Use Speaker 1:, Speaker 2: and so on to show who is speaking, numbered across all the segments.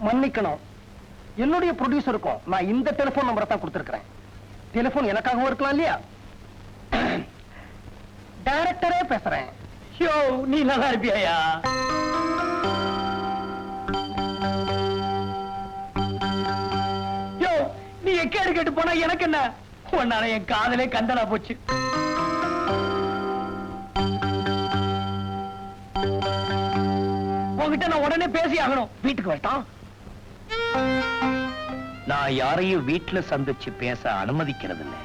Speaker 1: மன்னிக்கணும், என்னுடைய ப்ரொடியூசருக்கும் நான் இந்த டெலிபோன் நம்பரை தான் கொடுத்திருக்கிறேன். டெலிபோன் எனக்காகவும் இருக்கலாம் இல்லையா? டைரக்டரே பேசுறேன். யோ, நீ நல்லா இருப்பியா? யோ, நீ எக்கேடு கேட்டு போனா எனக்கு என்ன? உன்னால என் காதலே கந்தலா போச்சு. உங்ககிட்ட நான் உடனே பேசி ஆகணும். வீட்டுக்கு வரட்டான். நான் யாரையும் வீட்டுல சந்திச்சு பேச அனுமதிக்கிறது இல்லை.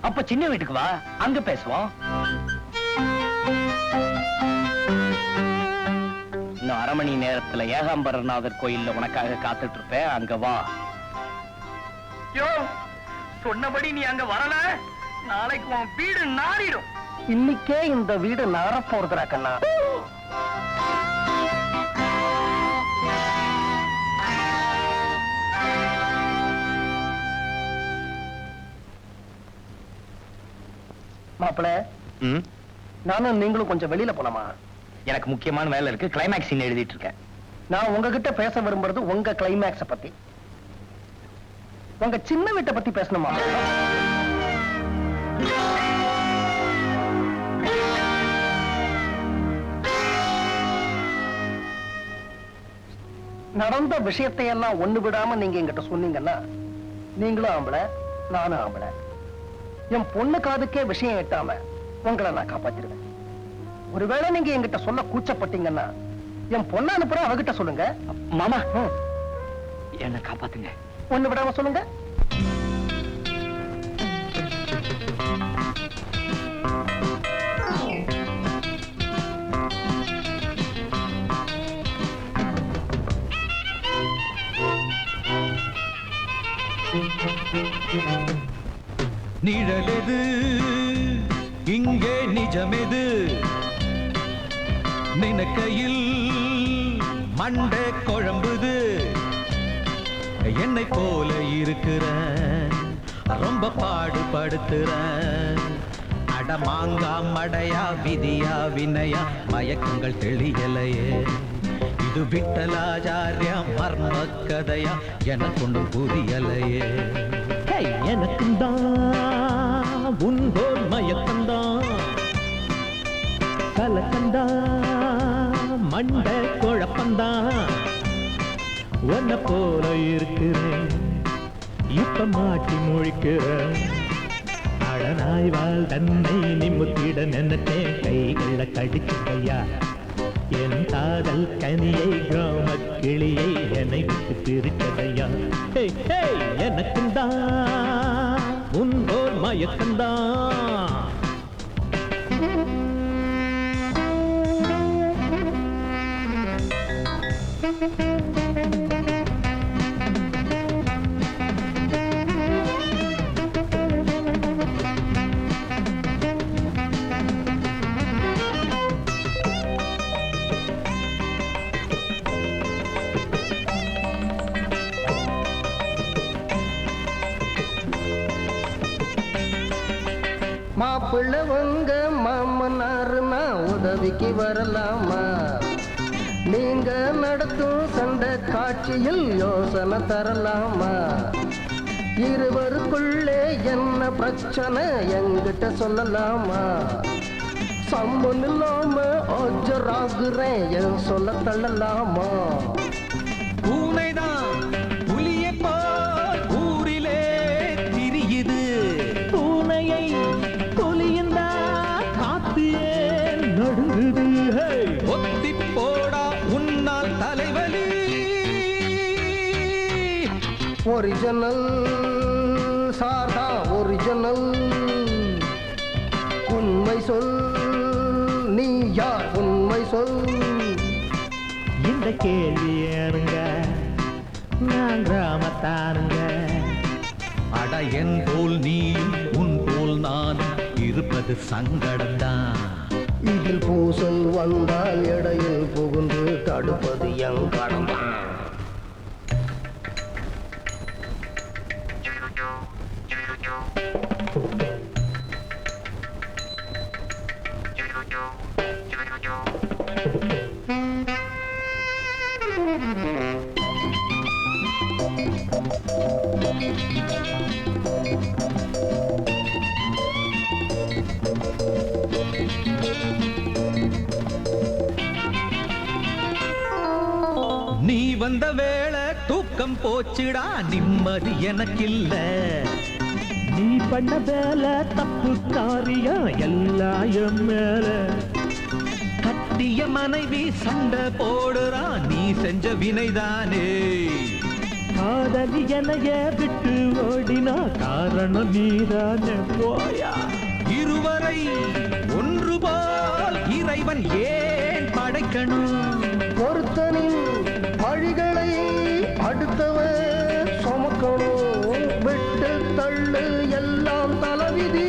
Speaker 1: அப்ப சின்ன வீட்டுக்கு வா, அங்க பேசுவோம். இன்னும் 1/2 மணி நேரத்துல ஏகாம்பரநாதர் கோயில்ல உனக்காக காத்துட்டு இருப்பேன். அங்க வா. யோ, சொன்னபடி நீ அங்க வரல, நாளைக்கு உன் வீடு நாறிடும். இன்னைக்கே இந்த வீடு நார போறதுடா கண்ணா. மாப்பிள, நானும் நீங்களும் கொஞ்சம் வெளியில போலாமா? எனக்கு முக்கியமான வேலை இருக்கு. கிளைமேக்ஸ் எழுதிட்டு இருக்கேன். நான் உங்ககிட்ட பேச விரும்புறது உங்க கிளைமேக்ஸ பத்தி. உங்க சின்ன வீட்டை பத்தி பேசணுமா? நடந்த விஷயத்தை எல்லாம் ஒண்ணு விடாம நீங்க என்கிட்ட சொன்னீங்கன்னா, நீங்களும் ஆம்பளை, நானும் ஆம்பளை. என் பொண்ணு காதுக்கே விஷயம் எட்டாம உங்களை நான் காப்பாத்திடுவேன். ஒருவேளை நீங்க என்கிட்ட சொல்ல கூச்சப்பட்டீங்கன்னா, என் பொண்ணு அனுப்புற அவகிட்ட சொல்லுங்க. மாமா, என்ன காப்பாத்துங்க. ஒண்ணு விடாம சொல்லுங்க.
Speaker 2: நிழலெது இங்கே நிஜமெது, நினைக்கையில் மண்டை குழம்புது. என்னை போல இருக்கிற ரொம்ப பாடுபடுத்துற, அடமாங்கா மடையா விதியா வினையா மயக்கங்கள் தெளியலையே. இது விட்டலாச்சாரியா மர்ம கதையா எனக்கொண்டும் புரியலையே. எனக்கும் தான் உன்போல் மயக்கந்தான், கலக்கந்தான் மண்ட குழப்பந்தான். உன்னை போல இருக்கிறேன், இப்ப மாட்டி முழிக்கிறேன். அடனாய்வால் தன்னை நிமித்திட நினைத்தேன், கைகளை கடிச்சுக்கையா. என் காதல் கனியை கிராம கிளியை என்னை விட்டு பிரித்ததையா. எனக்கும் தான் உன்போர் மயக்கந்தான்.
Speaker 1: மாப்பிள்ள உங்க மாமனாருன்னா உதவிக்கு வரலாமா? நீங்க நடத்தும் சண்டை காட்சியில் யோசனை தரலாமா? இருவருக்குள்ளே என்ன பிரச்சனை என்கிட்ட சொல்லலாமா? சம்மன் இல்லாம ஆஜராகுறேன் என் சொல்ல தள்ளலாமா?
Speaker 2: பூனைதான் புலியை போல் ஊரிலே திரியுது, பூனையை புலியந்தா காத்து ஏன் நடுங்குது. ஒத்தி போடா உன்னால் தலைவலி.
Speaker 1: ஒரிஜினல் சார்தா ஒரிஜினல், உண்மை சொல் நீ யார் உண்மை சொல்.
Speaker 2: இந்த கேள்வி ஏனுங்க, நான் கிராமத்தானுங்க. அட என் போல் நீயும் உன் போல் நானும் இருப்பது சங்கடம்தான்.
Speaker 1: இதில் பூசல் வந்தால் இடையில் புகுந்து தடுப்பது என் கடமை.
Speaker 2: நீ வந்த வேளை தூக்கம் போச்சுடா, நிம்மதி எனக்கில்ல. நீ பண்ண வேலை தப்பு காரியம் எல்லாம் மேல. கட்டிய மனைவி சண்டை போடுறா, நீ செஞ்ச வினைதானே. காதலி எனைய விட்டு ஓடினா காரணம் நீதானே. போயா இருவரை ஒன்று போல் இறைவன் ஏன் படைக்கணும்?
Speaker 1: பொறுத்தனின் வழிகளை அடுத்தவன் சுமக்கணும். விட்டு தள்ளு எல்லாம் தலைவிதி.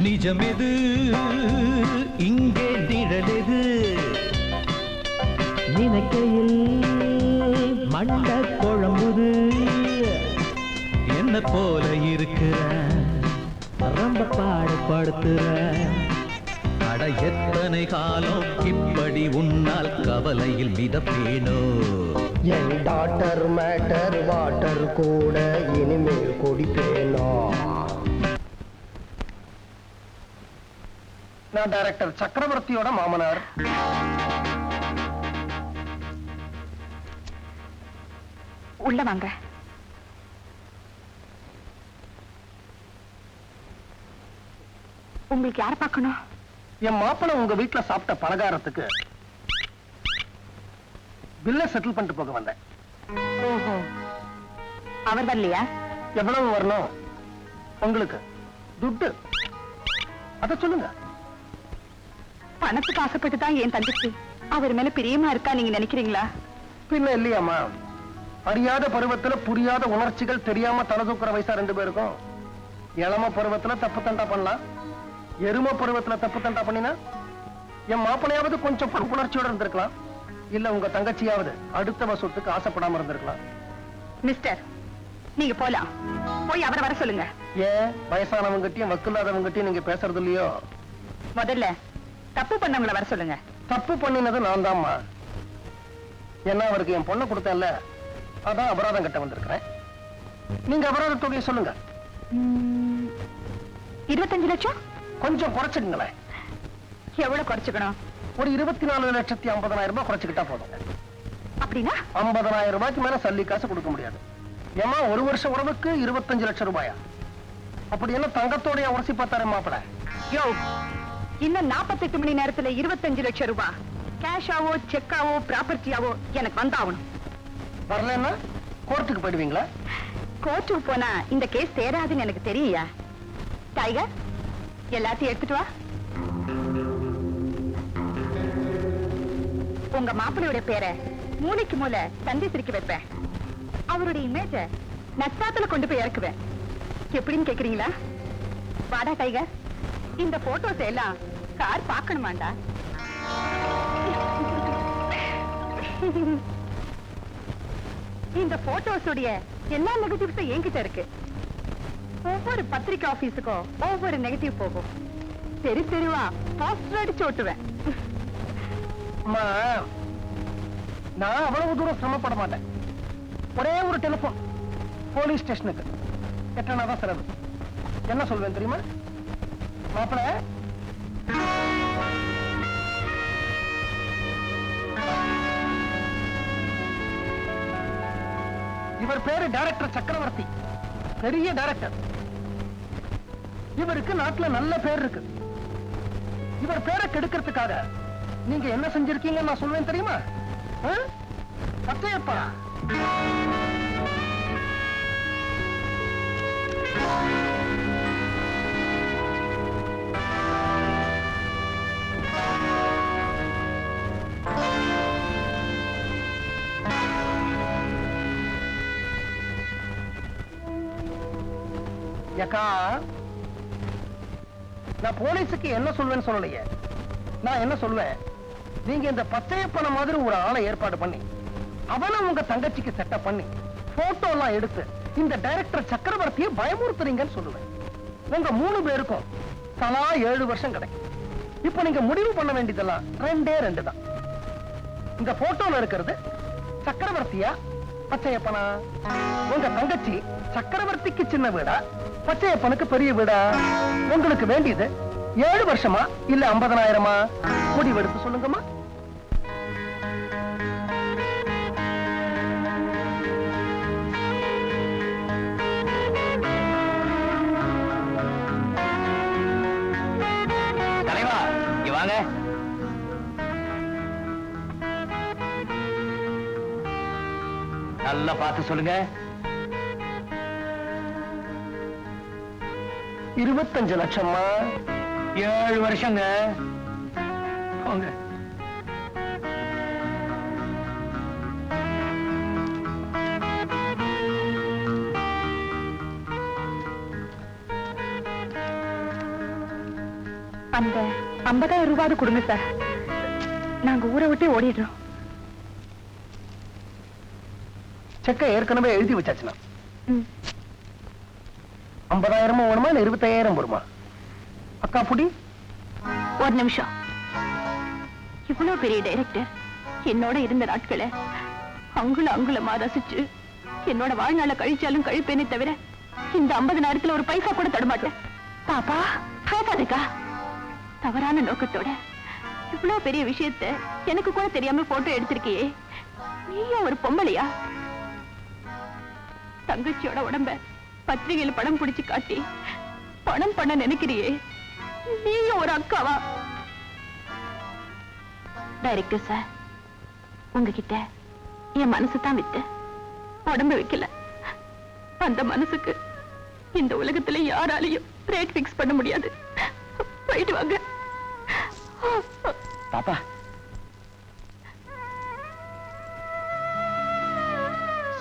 Speaker 2: நிஜமெது இங்கே நிழலெது? நினைக்கையில் மண்ட குழம்புது. என்ன போல இருக்கிற ரொம்ப பாடுபடுத்துற. அட எத்தனை காலம் இப்படி உன்னால் கவலையில் மிதப்பேனோ.
Speaker 1: என் டாக்டர் மேட்டர் வாட்டர் கூட இனிமேல் குடிப்பேனோ. நான் டைரக்டர் சக்கரவர்த்தியோட மாமனார்.
Speaker 3: உள்ள வாங்க. உங்களுக்கு யார பார்க்கணும்?
Speaker 1: என் மாப்பிள்ளை உங்க வீட்டுல சாப்பிட்ட பலகாரத்துக்கு பில்ல செட்டில் பண்ணிட்டு போக வந்தேன்.
Speaker 3: அவர் வரலையா?
Speaker 1: எவ்வளவு வரணும் உங்களுக்கு? துட்டு அத சொல்லுங்க.
Speaker 3: பணத்துக்கு ஆசைப்பட்டு தான் என் தங்கச்சி அவர் மேல பிரியமா இருக்கா நீங்க நினைக்கிறீங்களா?
Speaker 1: பின்ன இல்லையாமா, அறியாத பருவத்துல புரியாத உணர்ச்சிகள் தெரியாம தலை தூக்குற வயசா ரெண்டு பேருக்கும். இளம பருவத்துல தப்பு தண்டா பண்ணலாம், எரும பருவத்துல தப்பு தண்டா பண்ணினா என் மாப்பிளையாவது கொஞ்சம் பண்புணர்ச்சியோட இருந்திருக்கலாம். இல்ல உங்க தங்கச்சியாவது அடுத்த சொத்துக்கு ஆசைப்படாம இருந்திருக்கலாம்.
Speaker 3: மிஸ்டர், நீங்க போலாம். போய் அவரை வர சொல்லுங்க.
Speaker 1: ஏன் வயசானவங்ககிட்டயும் வக்கில்லாதவங்ககிட்டயும் நீங்க பேசுறது இல்லையோ?
Speaker 3: முதல்ல தப்பு பண்ணவங்கள வர சொல்லுங்க.
Speaker 1: தப்பு பண்ணினது நான் தான்மா. என்ன அவருக்கு என் பொண்ணை கொடுத்தேன்ல, அதான் அபராதம் கட்ட வந்திருக்கிறேன். நீங்க அபராத தொகையை சொல்லுங்க.
Speaker 3: 25 லட்சம்?
Speaker 1: கொஞ்சம் குறைச்சுங்களேன்.
Speaker 3: எவ்வளவு குறைச்சுக்கணும்?
Speaker 1: ஒரு 24,50,000 ரூபாய் குறைச்சுக்கிட்டா போதும்.
Speaker 3: அப்படின்னா
Speaker 1: 50,000 ரூபாய்க்கு மேல சல்லி காசு கொடுக்க முடியாது. ஏமா ஒரு வருஷம் உறவுக்கு 25 லட்சம் ரூபாயா? அப்படி என்ன தங்கத்தோடைய உரசி பார்த்தாரு மாப்பிள?
Speaker 3: யோ, இன்னும் 48 மணி நேரத்துல 25 லட்சம் ரூபாய் கேஷாவோ செக்காவோ ப்ராப்பர்ட்டியாவோ எனக்கு வந்தாகணும்.
Speaker 1: வரலன்னா கோர்ட்டுக்கு போயிடுவீங்களா?
Speaker 3: கோர்ட்டுக்கு போனா இந்த கேஸ் தேராதுன்னு எனக்கு தெரியா. டைகர், எல்லாத்தையும் எடுத்துட்டு வா. உங்க மாப்பிள்ளையோட பேரை மூளைக்கு மூளை தந்தி சிரிக்க வைப்பேன். அவருடைய இமேஜ நட்சாத்துல கொண்டு போய் இறக்குவேன். எப்படின்னு கேக்குறீங்களா? வாடா டைகர், இந்த போட்டோஸ் எல்லாம் கார் பார்க்கணுமாண்டா. இந்த போட்டோஸுடைய எல்லா நெகட்டிவ்ஸும் என்கிட்ட இருக்கு. ஒவ்வொரு பத்திரிகை ஆபீஸுக்கும் ஒவ்வொரு நெகட்டிவ் போகும். தெரு தெருவா போஸ்டர் அடிச்சு ஓட்டுவேன்.
Speaker 1: அம்மா, நான் அவ்வளவு தூரம் சிரமப்பட மாட்டேன். ஒரே ஒரு டெலிபோன் போலீஸ் ஸ்டேஷனுக்கு எட்டனாதான் செலவு. என்ன சொல்வேன் தெரியுமா? மாப்பிள, இவர் பேரு டைரக்டர் சக்கரவர்த்தி, பெரிய டைரக்டர். இவருக்கு நாட்டுல நல்ல பேர் இருக்கு. இவர் பேரை கெடுக்கிறதுக்காக நீங்க என்ன செஞ்சிருக்கீங்க நான் சொல்வேன் தெரியுமா? பச்சையப்பா, யக்கா, நான் போலீஸுக்கு என்ன சொல்வேன்னு சொல்லலையே. நான் என்ன சொல்வேன், நீங்க இந்த பச்சையப்பன மாதிரி ஒரு ஆளை ஏற்பாடு பண்ணி அவனை உங்க தங்கச்சிக்கு செட்டப் பண்ணி போட்டோ எல்லாம் எடுத்து இந்த டைரக்டர் சக்கரவர்த்தியை பயமுறுத்துறீங்கன்னு சொல்லுவேன். உங்க 3 பேருக்கும் தலா 7 வருஷம் கிடைக்கும். இப்ப நீங்க முடிவு பண்ண வேண்டியதெல்லாம் 2 தான். இந்த போட்டோல இருக்கிறது சக்கரவர்த்தியா பச்சையப்பனா? உங்க தங்கச்சி சக்கரவர்த்திக்கு சின்ன வீடா, பச்சையப்பனுக்கு பெரிய வீடா? உங்களுக்கு வேண்டியது 7 வருஷமா இல்ல 50,000? முடிவெடுத்து சொல்லுங்கம்மா.
Speaker 4: தலைவா இங்க வாங்க. நல்லா பார்த்து சொல்லுங்க.
Speaker 1: 25 லட்சமா?
Speaker 4: 7 வருஷங்க.
Speaker 1: போங்க.
Speaker 3: அந்த 50,000 ரூபாய் கொடுங்க சார். நாங்க ஊரை விட்டு ஓடிடுறோம்.
Speaker 1: செக்கை ஏற்கனவே எழுதி வச்சாச்சுனா
Speaker 3: ம்.
Speaker 1: 50,000 வேணுமா இல்ல 25,000 வருமா? அக்கா புடி.
Speaker 3: ஒரு நிமிஷம். இவ்வளவு பெரிய டைரக்டர் என்னோட இருந்த நாட்களை அங்குலமா ரசிச்சு என்னோட வாழ்நாள கழிச்சாலும் கழிப்பேனே தவிர இந்த 50,000 ஒரு பைசா கூட தடமாட்டேன். பாப்பா பேசாதக்கா. தவறான நோக்கத்தோட இவ்வளவு பெரிய விஷயத்தை எனக்கு கூட தெரியாம போட்டோ எடுத்திருக்கியே. நீயும் ஒரு பொம்பளையா? தங்கச்சியோட உடம்ப பத்திரிகையில படம் பிடிச்சு காட்டி பணம் பண்ண நினைக்கிறியே. நீயும் ஒரு அக்காவா? டைரக்டர் சார், உங்ககிட்ட என் மனசு தான் வித்து, உடம்பு வைக்கல. அந்த மனசுக்கு இந்த உலகத்துல யாராலையும் ரேட் பிக்ஸ் பண்ண முடியாது. போயிட்டு வாங்க.
Speaker 4: பாப்பா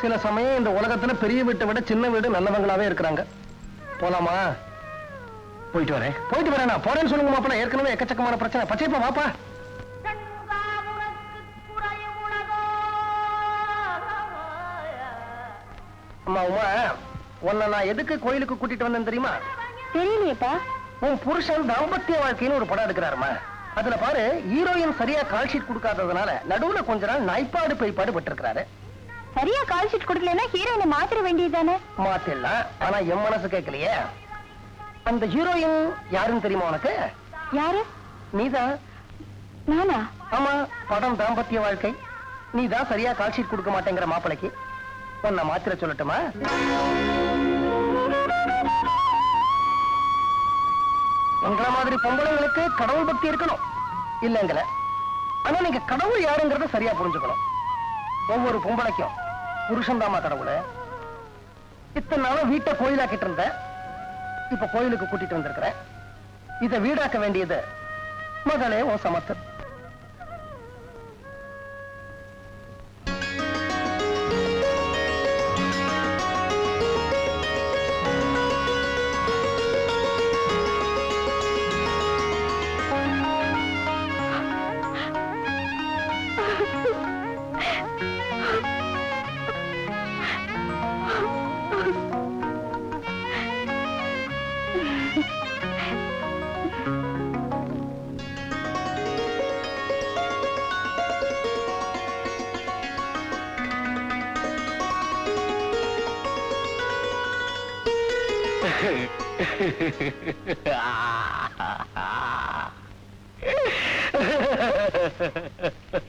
Speaker 1: சில சமயம் இந்த உலகத்துல பெரிய வீட்டை விட சின்ன வீடு நல்லவங்களாவே இருக்கிறாங்க. போலாமா?
Speaker 4: போயிட்டு வரேன்.
Speaker 1: போயிட்டு வரேனா? போறேன்னு சொல்லுங்க மாப்பிள்ள. ஏற்கனவே எக்கச்சக்கமான பிரச்சனை. பச்சைப்பா வாப்பா. அம்மா உமா, உன்னை நான் எதுக்கு கோயிலுக்கு கூட்டிட்டு வந்தேன் தெரியுமா?
Speaker 3: தெரியலையப்பா.
Speaker 1: உன் புருஷன் தாம்பத்திய வாழ்க்கைன்னு ஒரு படம் எடுக்கிறாருமா. அதுல பாரு, ஹீரோயின் சரியா கால் ஷீட் கொடுக்காததுனால நடுவுல கொஞ்ச நாள் நாய்ப்பாடு பேய்ப்பாடு பட்டிருக்கிறாரு.
Speaker 3: சரியா கால் ஷீட் கொடுக்கலன்னா ஹீரோயினை மாத்திர வேண்டியதுதானே?
Speaker 1: மாத்திடலாம், ஆனா என் மனசு கேட்கலையே. அந்த ஹீரோயின் யாருன்னு தெரியுமா உனக்கு?
Speaker 3: யாரு?
Speaker 1: நீதான்.
Speaker 3: நானா?
Speaker 1: ஆமா, படம் தாம்பத்திய வாழ்க்கை. நீதான் சரியா கால் ஷீட் கொடுக்க மாட்டேங்கிற மாப்பிளைக்கு உன்னை மாத்திர சொல்லட்டுமா? உங்கள மாதிரி பொம்பளைங்களுக்கு கடவுள் பக்தி இருக்கணும் இல்லைங்கள. ஆனா நீங்க கடவுள் யாருங்கிறத சரியா புரிஞ்சுக்கணும். ஒவ்வொரு பொம்பளைக்கும் புருஷன் தாமா கடவுளை. இத்தனை நாளும் வீட்டை கோயிலாக்கிட்டு இருந்த, இப்ப கோயிலுக்கு கூட்டிட்டு வந்திருக்கிறேன். இதை வீடாக்க வேண்டியது மகளே உன் சமத்து.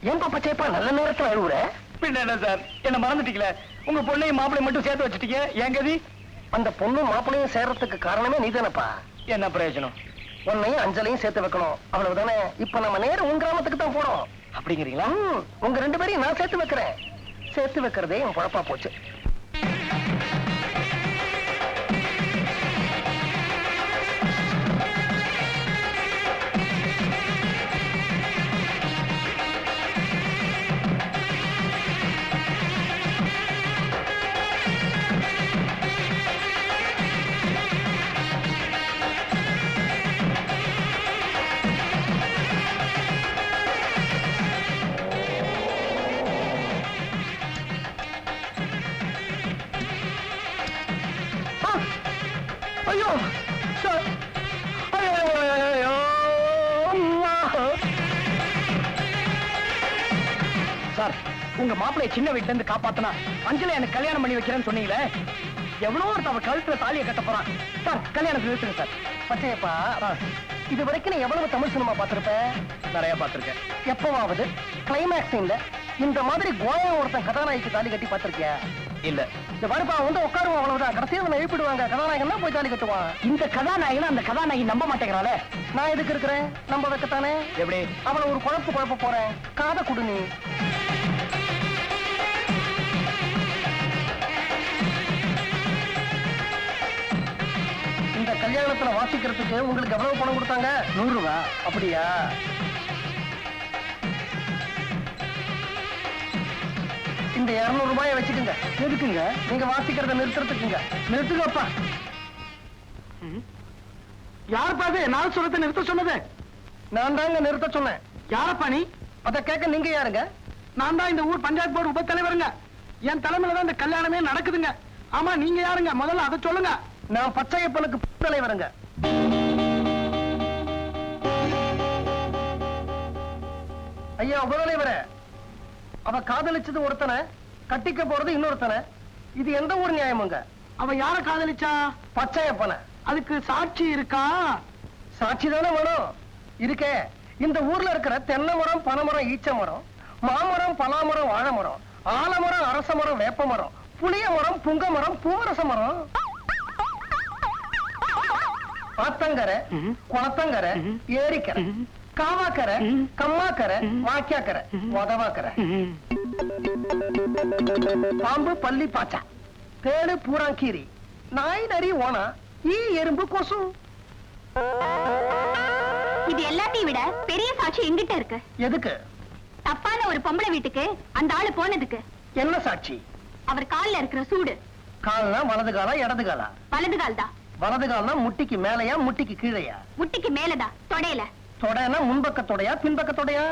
Speaker 1: ஏன் பச்சைப்பா நல்ல நேரத்துல அழுவுற?
Speaker 4: பின்ன என்ன சார், என்ன மறந்துட்டீங்களே? உங்க பொண்ணையும் மாப்பிளையும் மட்டும் சேர்த்து வச்சுட்டீங்க. ஏன் கதி?
Speaker 1: அந்த பொண்ணும் மாப்பிளையும் சேர்றதுக்கு காரணமே நீதானப்பா.
Speaker 4: என்ன பிரயோஜனம்?
Speaker 1: உன்னையும் அஞ்சலையும் சேர்த்து வைக்கணும், அவ்வளவுதானே. இப்ப நம்ம நேரம் உன் கிராமத்துக்கு தான் போறோம்.
Speaker 4: அப்படிங்கிறீங்களா?
Speaker 1: உங்க 2 பேரையும் நான் சேர்த்து வைக்கிறேன். சேர்த்து வைக்கிறதே என் பொழப்பா போச்சு. ஐயோ சார்,
Speaker 4: சார், உங்க மாப்பிளைய சின்ன வீட்டுல இருந்து காப்பாத்தினா அஞ்சலி எனக்கு கல்யாணம் பண்ணி வைக்கிறேன்னு சொன்னீங்களே, எவ்வளவு ஒருத்தவ கழுத்துல தாலியை கட்ட போறான் சார். கல்யாணத்தை நிறுத்துங்க சார்.
Speaker 1: பச்சையப்பா, இது வரைக்கும் நீ எவ்வளவு தமிழ் சினிமா பார்த்திருப்ப?
Speaker 4: நிறைய பார்த்திருக்கேன்.
Speaker 1: எப்பவாவது கிளைமேக்ஸ் சீன்ல இந்த மாதிரி கோயா ஒருத்தன் கதாநாயகி தாலி கட்டி பார்த்திருக்கியா?
Speaker 4: இல்ல.
Speaker 1: இந்த வருப்பா வந்து உட்காருவான், அவ்வளவுதான். கடைசியில் அவனை எழுப்பிடுவாங்க, கதாநாயகன் தான் போய் தாலி கட்டுவான்.
Speaker 4: இந்த கதாநாயகன் அந்த கதாநாயகி நம்ப மாட்டேங்கிறாள.
Speaker 1: நான் எதுக்கு இருக்கிறேன்? நம்ப வைக்கத்தானே.
Speaker 4: எப்படி?
Speaker 1: அவளை ஒரு குழப்ப போறேன். காதை குடு நீ. இந்த கல்யாணத்துல வாசிக்கிறதுக்கு உங்களுக்கு எவ்வளவு பணம் கொடுத்தாங்க?
Speaker 4: 100 ரூபாய்.
Speaker 1: அப்படியா? இந்த 200 ரூபாயை வச்சுக்கோங்க.
Speaker 4: எதுக்குங்க?
Speaker 1: நீங்க வாசிக்கிறத நிறுத்துறதுக்குங்க.
Speaker 4: நிறுத்துங்கப்பா. யாருப்பா அது நான் சொல்றத நிறுத்த சொன்னது?
Speaker 1: நான் தாங்க நிறுத்த சொன்னேன்.
Speaker 4: யாரப்பா நீ?
Speaker 1: அத கேட்க நீங்க யாருங்க?
Speaker 4: நான் தான் இந்த ஊர் பஞ்சாயத்து போர்டு உப தலைவருங்க. என் தலைமையில தான் இந்த கல்யாணமே நடக்குதுங்க. ஆமா, நீங்க யாருங்க? முதல்ல அதை சொல்லுங்க.
Speaker 1: நான் பச்சையப்பனுக்கு தலைவருங்க. ஐயா உபதலைவரே, அவ காதலிச்சது ஒருத்தனை, கட்டிக்க போறது இன்னொருத்தனை. இது எந்த ஊர் நியாயமுங்க?
Speaker 4: அவ யார காதலிச்சா?
Speaker 1: பச்சையப்பனை.
Speaker 4: அதுக்கு சாட்சி இருக்கா?
Speaker 1: சாட்சி தானே வேணும். இருக்கே. இந்த ஊர்ல இருக்கிற தென்னை மரம், பனைமரம், ஈச்ச மரம், மாமரம், பலாமரம், வாழை மரம், ஆலமரம், அரச மரம், வேப்ப மரம், புளிய மரம், புங்க மரம், பூவரச மரம், ஆத்தங்கரை, குளத்தங்கரை, ஏரிக்கரை, காவாக்கரை, கம்மாக்கரை, வாக்கியாக்கரை, உதவாக்கரை, பாம்பு, பள்ளி, பாச்சா, தேடு, பூராங்கீரி, நாய், நரி, ஓனா, ஈ, எறும்பு, கொசு.
Speaker 3: இது எல்லாத்தையும் விட பெரிய சாட்சி எங்கிட்ட இருக்கு.
Speaker 1: எதுக்கு?
Speaker 3: தப்பான ஒரு பொம்பளை வீட்டுக்கு அந்த ஆளு போனதுக்கு.
Speaker 1: என்ன சாட்சி?
Speaker 3: அவர் கால்ல இருக்கிற சூடு.
Speaker 1: கால்னா வலது காலா இடது காலா?
Speaker 3: வலது கால் தான்.
Speaker 1: வலது கால்னா முட்டிக்கு மேலையா முட்டிக்கு கீழையா?
Speaker 3: முட்டிக்கு மேலதான், தொடையில.
Speaker 1: தொடைனா முன்பக்கத்தோடையா பின்பக்கத்தோடையா?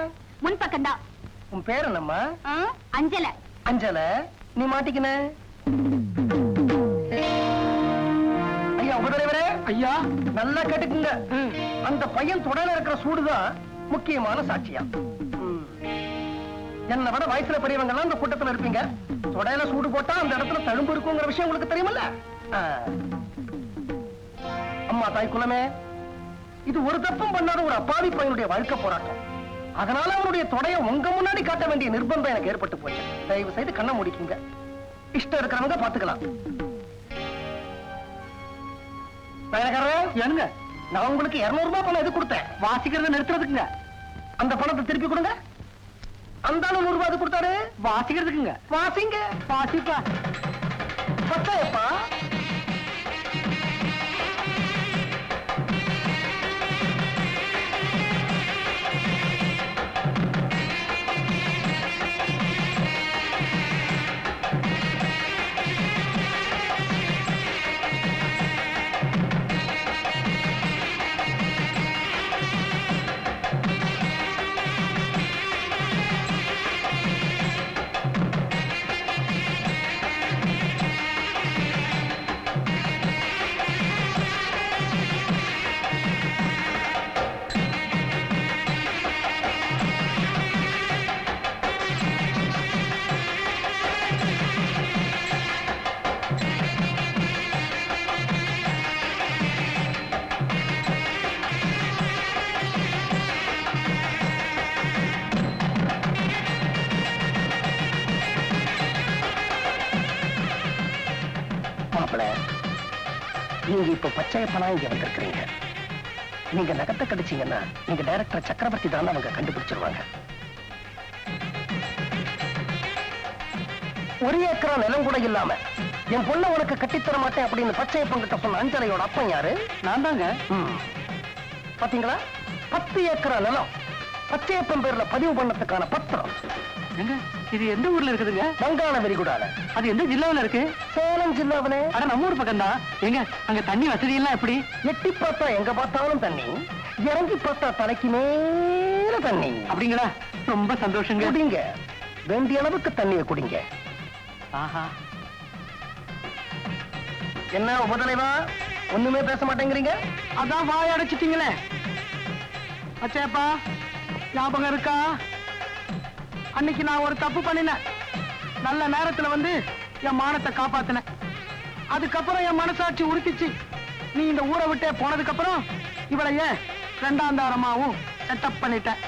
Speaker 3: முன்பக்கம் தான்.
Speaker 1: உன் பேர் என்னம்மா?
Speaker 3: அஞ்சல.
Speaker 1: அஞ்சல, நீ மாட்டிக்கின. ஐயா உபதலைவரே,
Speaker 4: ஐயா
Speaker 1: நல்லா கேட்டுக்குங்க. அந்த பையன் தொடையில இருக்கிற சூடுதான் முக்கியமான சாட்சியா. என்னை விட வயசுல பெரியவங்க எல்லாம் இந்த கூட்டத்துல இருப்பீங்க. தொடையில சூடு போட்டா அந்த இடத்துல தழும்பு இருக்குங்கிற விஷயம் உங்களுக்கு தெரியுமல்ல? அம்மா தாய் குலமே, இது ஒரு தப்பும் பண்ணாத ஒரு அப்பாவி பையனுடைய வாழ்க்கை போராட்டம். அதனால அவனுடைய தொடைய உங்க முன்னாடி காட்ட வேண்டிய நிர்பந்தம் எனக்கு ஏற்பட்டு போச்சு. தயவு செய்து கண்ணை முடிக்குங்க. இஷ்டம் இருக்கிறவங்க பாத்துக்கலாம்.
Speaker 4: என்னங்க?
Speaker 1: நான் உங்களுக்கு 200 ரூபாய் பணம் எது கொடுத்தேன்?
Speaker 4: வாசிக்கிறத நிறுத்துறதுக்குங்க.
Speaker 1: அந்த பணத்தை திருப்பி கொடுங்க. அந்த 100 ரூபாய் கொடுத்தாரு
Speaker 4: வாசிக்கிறதுக்குங்க.
Speaker 1: வாசிங்க.
Speaker 4: வாசிப்பா.
Speaker 1: பத்தாயப்பா. நீங்க இப்ப பச்சையப்பனா இங்க வந்திருக்கிறீங்க. நீங்க நகத்தை கடிச்சீங்கன்னா நீங்க டைரக்டர் சக்கரவர்த்தி தான் அவங்க கண்டுபிடிச்சிருவாங்க. 1 ஏக்கரா நிலம் கூட இல்லாம என் பொண்ணை உனக்கு கட்டித்தர மாட்டேன் அப்படின்னு பச்சையப்பன் கிட்ட சொன்ன அஞ்சலையோட அப்பன் யாரு?
Speaker 4: நான் தாங்க.
Speaker 1: பாத்தீங்களா? 10 ஏக்கரா நிலம் பச்சையப்பன் பேர்ல பதிவு பண்ணதுக்கான பத்திரம்.
Speaker 4: எங்க இது எந்த ஊர்ல இருக்குதுங்க?
Speaker 1: வங்காள விரிகுடால.
Speaker 4: அது எந்த ஜில்லாவில இருக்கு?
Speaker 1: சேலம் ஜில்லாவிலே.
Speaker 4: அட நம்ம ஊர் பக்கம் தான். எங்க அங்க தண்ணி வசதி எல்லாம் எப்படி?
Speaker 1: எட்டி பார்த்தா எங்க பார்த்தாலும் தண்ணி, இறங்கி பார்த்தா தலைக்கு மேல தண்ணி.
Speaker 4: அப்படிங்களா? ரொம்ப சந்தோஷங்க.
Speaker 1: குடிங்க, வேண்டிய அளவுக்கு தண்ணியை குடிங்க.
Speaker 4: ஆஹா,
Speaker 1: என்ன உபதலைவா ஒண்ணுமே பேச மாட்டேங்கிறீங்க?
Speaker 4: அதான் வாய் அடைச்சிட்டீங்களே. அச்சேப்பா ஞாபகம் இருக்கா? அன்னைக்கு நான் ஒரு தப்பு பண்ணினேன். நல்ல நேரத்துல வந்து என் மானத்தை காப்பாத்தினேன். அதுக்கப்புறம் என் மனசாட்சி உறுத்திச்சு. நீ இந்த ஊரை விட்டே போனதுக்கு அப்புறம் இவளைய ரெண்டாம் தாரமாவும் செட்டப் பண்ணிட்டேன்.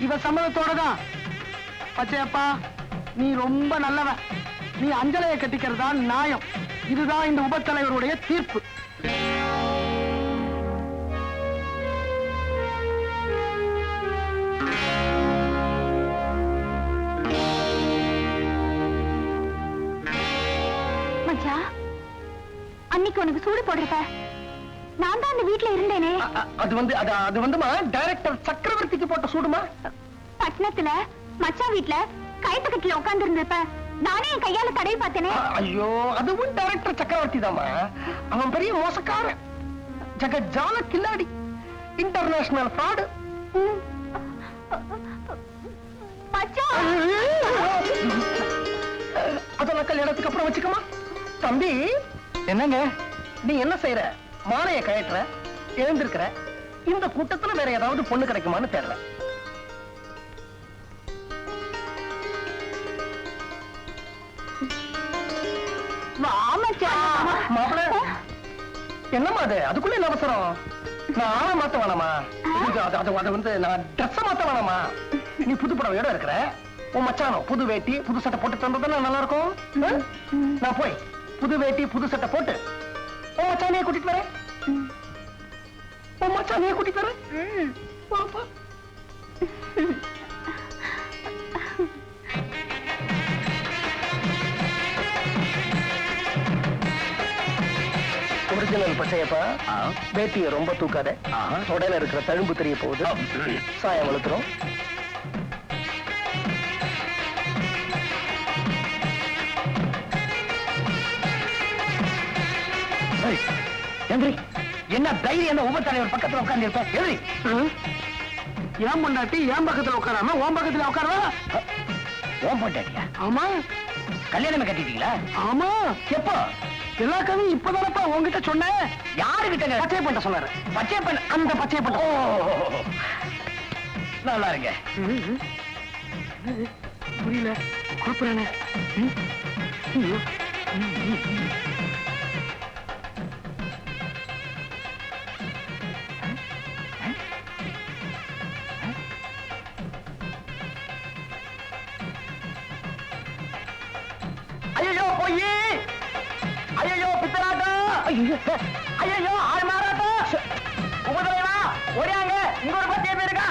Speaker 4: இவ சம்மதத்தோட தான். பச்சையப்பா, நீ ரொம்ப நல்லவன். நீ அஞ்சலையை கட்டிக்கிறதா நியாயம். இதுதான் இந்த உபத்தலைவருடைய தீர்ப்பு.
Speaker 3: மச்சான், அன்னைக்கு உனக்கு சூடு போடுறப்ப நான் தான் அந்த வீட்டுல இருந்தேனே.
Speaker 1: அது வந்துமா டைரக்டர் சக்கரவர்த்திக்கு போட்ட சூடுமா?
Speaker 3: பட்டணத்துல மச்சான் வீட்டுல கைத்துக்கட்டுல உட்கார்ந்து இருந்தப்ப நானே என் கையால தடவி பார்த்தேனே.
Speaker 1: ஐயோ, அதுவும் டைரக்டர் சக்கரவர்த்தி தாமா. அவன் பெரிய மோசக்காரன், ஜகஜால கில்லாடி, இன்டர்நேஷனல் ஃப்ராடு.
Speaker 3: மச்சான்,
Speaker 1: அதெல்லாம் கல்யாணத்துக்கு அப்புறம் வச்சுக்கமா. தம்பி, என்னங்க நீ என்ன செய்யற? மாலையை கழட்டுற, எழுந்திருக்கிற. இந்த கூட்டத்துல வேற ஏதாவது பொண்ணு கிடைக்குமான்னு தெரியல. மாப்பிள, என்னம்மா அது? அதுக்குள்ள என்ன அவசரம்? நான் ஆளை மாத்த வேணாமா? அது வந்து நான் ட்ரெஸ் மாத்த வேணாமா? நீ புது புடவையோட இருக்கிற. உன் மச்சானோ புது வேட்டி புது சட்டை போட்டு தந்ததுன்னா நல்லா இருக்கும். நான் போய் புது வேட்டி புது சட்டை போட்டு உன் மச்சானையே கூட்டிட்டு வரேன். உன் மச்சானையே கூட்டிட்டு வரேன். பாப்பா, ஒரிஜினல் பச்சையப்பா, வேட்டியை ரொம்ப தூக்காத. தொடையில இருக்கிற தழும்பு தெரிய போகுது. சாயம் வளர்த்துரும். என்ன தைரியம்? என்ன உபத்தலைவர் பக்கத்துல உட்கார்ந்து இருப்பேன். எழுதி ஏன் பொண்டாட்டி ஏன் பக்கத்துல உட்காராம உன் பக்கத்துல உட்காரவா? ஓம் பொண்டாட்டியா? ஆமா. கல்யாணமே கட்டிட்டீங்களா? ஆமா. எப்போ? எல்லா கதையும் இப்பதானப்பா உங்ககிட்ட சொன்னேன். யாருகிட்ட? பச்சை பண்ண சொன்னாரு. பச்சை பண்ண, அந்த பச்சை பண்ண. நல்லா இருங்க. புரியல. குழப்பறானே. ஐயோ போய், ஐயோ பித்தராட்டா, ஐயோ ஆள் மாறாட்டா, உபதலைவா ஓடியாங்க. இங்க ஒரு 10 பேர் இருக்கா.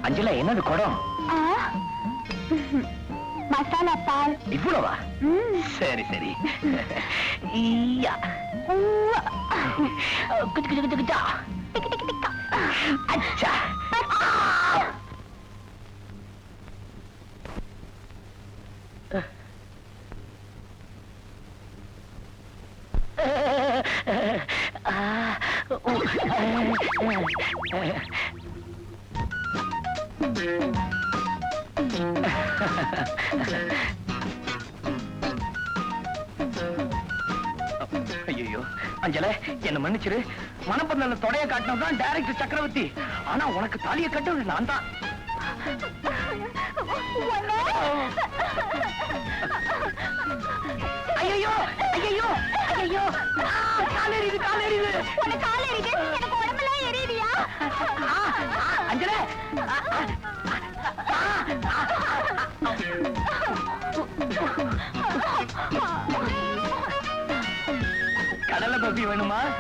Speaker 1: அஞ்சலா, என்னது குடம்?
Speaker 3: மசாலா பால்.
Speaker 1: இவ்வளவா? சரி சரி. அச்சா. ஐயோ அஞ்சல, என்ன மன்னிச்சிரு. மனப்பந்தல தொடைய காட்டினதான் டைரக்டர் சக்கரவர்த்தி. ஆனா உனக்கு தாலியை கட்டுறது நான் தான். ஐயோ ஐயோ ஐயோ, காலேரிது காலேரிது.
Speaker 3: உனக்கு கால் எரியுது, எனக்கு உடம்பெல்லாம் எரியுதியா?
Speaker 1: அஞ்சல, கடலை பப்பி வேணுமா?